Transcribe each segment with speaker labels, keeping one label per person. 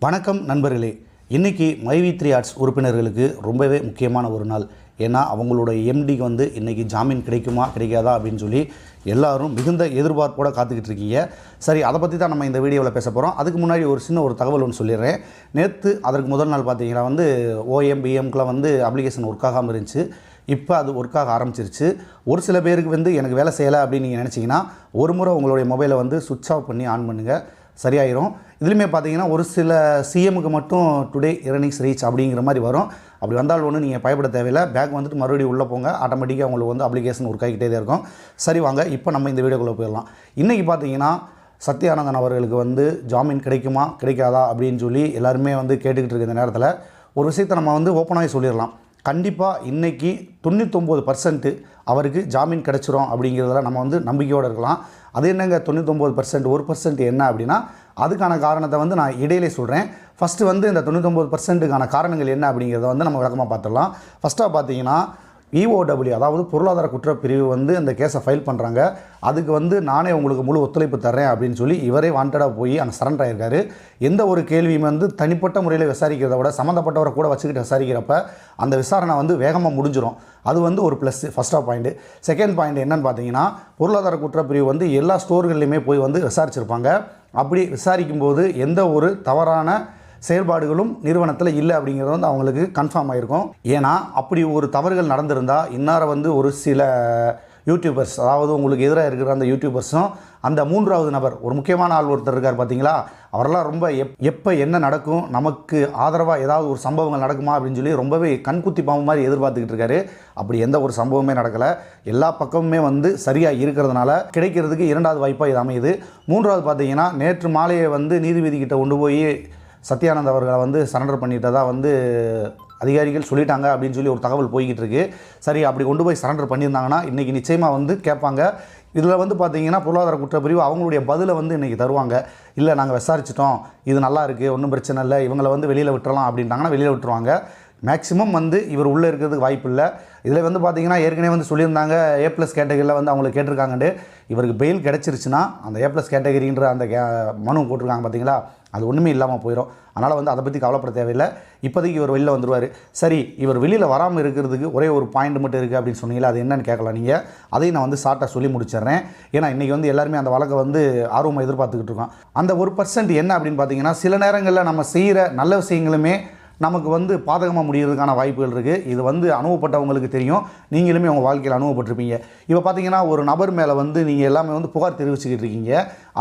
Speaker 1: வணக்கம் நண்பர்களே. இன்றைக்கி மைவி3 ஆர்ட்ஸ் உறுப்பினர்களுக்கு ரொம்பவே முக்கியமான ஒரு நாள். ஏன்னா அவங்களோட எம்டிக்கு வந்து இன்றைக்கி ஜாமீன் கிடைக்குமா கிடைக்காதா அப்படின்னு சொல்லி எல்லோரும் மிகுந்த எதிர்பார்ப்போடு காத்துக்கிட்டு இருக்கீங்க. சரி, அதை பற்றி தான் நம்ம இந்த வீடியோவில் பேச போகிறோம். அதுக்கு முன்னாடி ஒரு சின்ன தகவல் ஒன்று சொல்லிடுறேன். நேற்று அதற்கு முதல் நாள் பார்த்தீங்கன்னா வந்து OMBMக்குலாம் வந்து அப்ளிகேஷன் ஒர்க் ஆகாமல் இருந்துச்சு. இப்போ அது ஒர்க் ஆக ஆரம்பிச்சிருச்சு. ஒரு சில பேருக்கு வந்து எனக்கு வேலை செய்யலை அப்படின்னு நீங்கள் நினச்சிங்கன்னா ஒரு முறை உங்களுடைய மொபைலை வந்து சுவிட்ச் ஆஃப் பண்ணி ஆன் பண்ணுங்கள், சரியாயிரும். இதுலையுமே பார்த்தீங்கன்னா ஒரு சில சிஎம்முக்கு மட்டும் டுடே earnings ரீச் அப்படிங்கிற மாதிரி வரும். அப்படி வந்தால் ஒன்று நீங்கள் பயப்பட தேவையில்லை. பேக் வந்துட்டு மறுபடியும் உள்ளே போங்க, ஆட்டோமேட்டிக்காக உங்களுக்கு வந்து அப்ளிகேஷன் ஒர்க் ஆகிக்கிட்டே தான் இருக்கும். சரி, வாங்க இப்போ நம்ம இந்த வீடியோக்குள்ளே போயிடலாம். இன்றைக்கி பார்த்தீங்கன்னா சத்யானந்தன் அவர்களுக்கு வந்து ஜாமீன் கிடைக்குமா கிடைக்காதா அப்படின்னு சொல்லி எல்லாருமே வந்து கேட்டுக்கிட்டு இருக்க இந்த நேரத்தில் ஒரு விஷயத்தை நம்ம வந்து ஓப்பனாகவே சொல்லிடலாம். கண்டிப்பாக இன்றைக்கி 99% அவருக்கு ஜாமீன் கிடச்சிரும் அப்படிங்கிறதுல நம்ம வந்து நம்பிக்கையோடு இருக்கலாம். அது என்னங்க 99%, 1% என்ன அப்படின்னா அதுக்கான காரணத்தை வந்து நான் இடையிலே சொல்கிறேன். ஃபஸ்ட்டு வந்து இந்த 99%க்கான காரணங்கள் என்ன அப்படிங்கிறத வந்து நம்ம விளக்கமாக பார்த்துடலாம். ஃபஸ்ட்டாக பார்த்தீங்கன்னா EOW அதாவது பொருளாதார குற்றப்பிரிவு வந்து அந்த கேஸை ஃபைல் பண்ணுறாங்க. அதுக்கு வந்து நானே உங்களுக்கு முழு ஒத்துழைப்பு தர்றேன் அப்படின்னு சொல்லி இவரே வாண்டடாக போய் அந்த சரண்டர் ஆகியிருக்காரு. எந்த ஒரு கேள்வியும் வந்து தனிப்பட்ட முறையில் விசாரிக்கிறத விட சம்மந்தப்பட்டவரை கூட வச்சுக்கிட்டு விசாரிக்கிறப்ப அந்த விசாரணை வந்து வேகமாக முடிஞ்சிடும். அது வந்து ஒரு ப்ளஸ், ஃபஸ்ட்டாக பாயிண்ட்டு. செகண்ட் பாயிண்ட் என்னென்னு பார்த்தீங்கன்னா பொருளாதார குற்றப்பிரிவு வந்து எல்லா ஸ்டோர்கள்லையுமே போய் வந்து விசாரிச்சிருப்பாங்க. அப்படி விசாரிக்கும்போது எந்த ஒரு தவறான செயல்பாடுகளும் நிறுவனத்தில் இல்லை அப்படிங்கிறது வந்து அவங்களுக்கு கன்ஃபார்ம் ஆகிருக்கும். ஏன்னா அப்படி ஒரு தவறுகள் நடந்திருந்தால் இன்னார வந்து ஒரு சில யூடியூபர்ஸ், அதாவது உங்களுக்கு எதிராக இருக்கிற அந்த யூடியூபர்ஸும் அந்த மூன்றாவது நபர் ஒரு முக்கியமான ஆள் ஒருத்தர் இருக்கார் பார்த்தீங்களா, அவரெல்லாம் ரொம்ப எப்போ என்ன நடக்கும், நமக்கு ஆதரவாக ஏதாவது ஒரு சம்பவங்கள் நடக்குமா அப்படின்னு சொல்லி ரொம்பவே கண்குத்தி பாம்பு மாதிரி எதிர்பார்த்துக்கிட்டு இருக்காரு. அப்படி எந்த ஒரு சம்பவமே நடக்கலை. எல்லா பக்கமுமே வந்து சரியாக இருக்கிறதுனால கிடைக்கிறதுக்கு இரண்டாவது வாய்ப்பாக இது அமையுது. மூன்றாவது பார்த்தீங்கன்னா நேற்று மாலையை வந்து நீதிபதிக்கிட்ட கொண்டு போய் சத்யானந்த் அவர்களை வந்து சரண்டர் பண்ணிட்டதாக வந்து அதிகாரிகள் சொல்லிட்டாங்க அப்படின்னு சொல்லி ஒரு தகவல் போய்கிட்டு இருக்குது. சரி, அப்படி கொண்டு போய் சரண்டர் பண்ணியிருந்தாங்கன்னா இன்றைக்கி நிச்சயமாக வந்து கேட்பாங்க. இதில் வந்து பார்த்திங்கன்னா பொருளாதார குற்றப்பிரிவு அவங்களுடைய பதிலை வந்து இன்றைக்கி தருவாங்க. இல்லை, நாங்கள் விசாரிச்சிட்டோம், இது நல்லா இருக்குது, ஒன்றும் பிரச்சனை இல்லை, இவங்களை வந்து வெளியில் விட்டுறலாம் அப்படின்ட்டாங்கன்னா வெளியில் விட்டுருவாங்க. மேக்ஸிமம் வந்து இவர் உள்ளே இருக்கிறதுக்கு வாய்ப்பு இல்லை. இதில் வந்து பார்த்திங்கன்னா ஏற்கனவே வந்து சொல்லியிருந்தாங்க A+ கேட்டகரியில் வந்து அவங்களுக்கு கேட்டிருக்காங்கண்டு. இவருக்கு பெயில் கிடச்சிருச்சுன்னா அந்த A+ கேட்டகரின்ற அந்த மனு போட்டிருக்காங்க பார்த்தீங்களா, அது ஒன்றுமே இல்லாமல் போயிடும். அதனால் வந்து அதை பற்றி கவலைப்பட தேவையில்லை. இப்போதைக்கு இவர் வெளியில் வந்துடுவார். சரி, இவர் வெளியில் வராமல் இருக்கிறதுக்கு ஒரே ஒரு பாயிண்ட் மட்டும் இருக்குது அப்படின்னு சொன்னீங்களா, அது என்னென்னு கேட்கலாம் நீங்கள். அதையும் நான் வந்து ஷார்ட்டாக சொல்லி முடிச்சிடுறேன். ஏன்னா இன்றைக்கி வந்து எல்லாருமே அந்த வழக்கை வந்து ஆர்வமாக எதிர்பார்த்துக்கிட்டு இருக்கோம். அந்த 1% என்ன அப்படின்னு பார்த்தீங்கன்னா சில நேரங்களில் நம்ம செய்கிற நல்ல விஷயங்களுமே நமக்கு வந்து பாதகமாக முடிகிறதுக்கான வாய்ப்புகள் இருக்குது. இது வந்து அனுபவப்பட்டவங்களுக்கு தெரியும், நீங்களுமே உங்கள் வாழ்க்கையில் அனுபவப்பட்டிருப்பீங்க. இப்போ பார்த்தீங்கன்னா ஒரு நபர் மேலே வந்து நீங்கள் எல்லாமே வந்து புகார் தெரிவிச்சுக்கிட்டு இருக்கீங்க,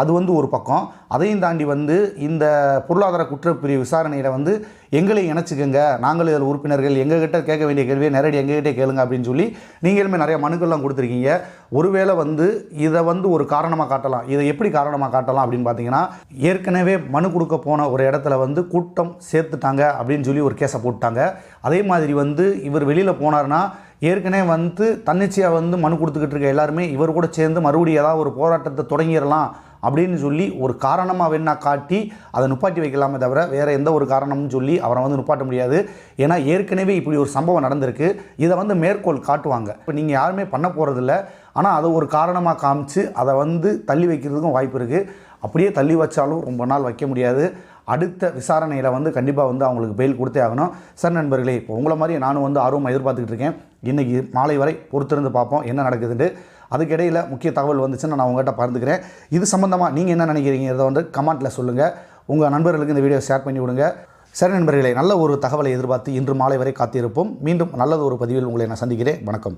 Speaker 1: அது வந்து ஒரு பக்கம். அதையும் தாண்டி வந்து இந்த பொருளாதார குற்றப்பிரிவு விசாரணையில் வந்து எங்களை இணைச்சிக்கங்க, நாங்கள் இதில் உறுப்பினர்கள், எங்ககிட்ட கேட்க வேண்டிய கேள்வியை நேரடி எங்ககிட்டே கேளுங்க அப்படின்னு சொல்லி நீங்களுமே நிறைய மனுக்கள்லாம் கொடுத்துருக்கீங்க. ஒருவேளை வந்து இதை வந்து ஒரு காரணமாக காட்டலாம். இதை எப்படி காரணமாக காட்டலாம் அப்படின்னு பார்த்தீங்கன்னா ஏற்கனவே மனு கொடுக்க போன ஒரு இடத்துல வந்து கூட்டம் சேர்த்துட்டாங்க அப்படின்னு சொல்லி ஒரு கேஸை போட்டாங்க. அதே மாதிரி வந்து இவர் வெளியில் போனார்னா ஏற்கனவே வந்து தன்னிச்சையாக வந்து மனு கொடுத்துக்கிட்டு இருக்க எல்லாருமே இவர் கூட சேர்ந்து மறுபடியும் ஏதாவது ஒரு போராட்டத்தை தொடங்கிடலாம் அப்படின்னு சொல்லி ஒரு காரணமாக வேணா காட்டி அதை நுப்பாட்டி வைக்கலாமே தவிர வேறு எந்த ஒரு காரணம்னு சொல்லி அவரை வந்து நுப்பாட்ட முடியாது. ஏன்னா ஏற்கனவே இப்படி ஒரு சம்பவம் நடந்திருக்கு. இதை வந்து மேற்கோள் காட்டுவாங்க. இப்போ நீங்கள் யாருமே பண்ண போகிறதில்ல, ஆனால் அதை ஒரு காரணமாக காமிச்சு அதை வந்து தள்ளி வைக்கிறதுக்கும் வாய்ப்பு இருக்குது. அப்படியே தள்ளி வச்சாலும் ரொம்ப நாள் வைக்க முடியாது. அடுத்த விசாரணையில் வந்து கண்டிப்பாக வந்து அவங்களுக்கு பெயில் கொடுத்தே ஆகணும். சார் நண்பர்களே, இப்போ உங்களை மாதிரி நானும் வந்து ஆர்வமாக எதிர்பார்த்துக்கிட்டு இருக்கேன். இன்றைக்கி மாலை வரை பொறுத்திருந்து பார்ப்போம் என்ன நடக்குதுன்னு. அதுக்கிடையில் முக்கிய தகவல் வந்துச்சுன்னா நான் உங்கள்கிட்ட பகிர்ந்துக்கிறேன். இது சம்மந்தமாக நீங்கள் என்ன நினைக்கிறீங்கிறத வந்து கமெண்ட்டில் சொல்லுங்கள். உங்கள் நண்பர்களுக்கு இந்த வீடியோ ஷேர் பண்ணி விடுங்க. சரி நண்பர்களே, நல்ல ஒரு தகவலை எதிர்பார்த்து இன்று மாலை வரை காத்திருப்போம். மீண்டும் நல்லது ஒரு பதிவில் உங்களை நான் சந்திக்கிறேன். வணக்கம்.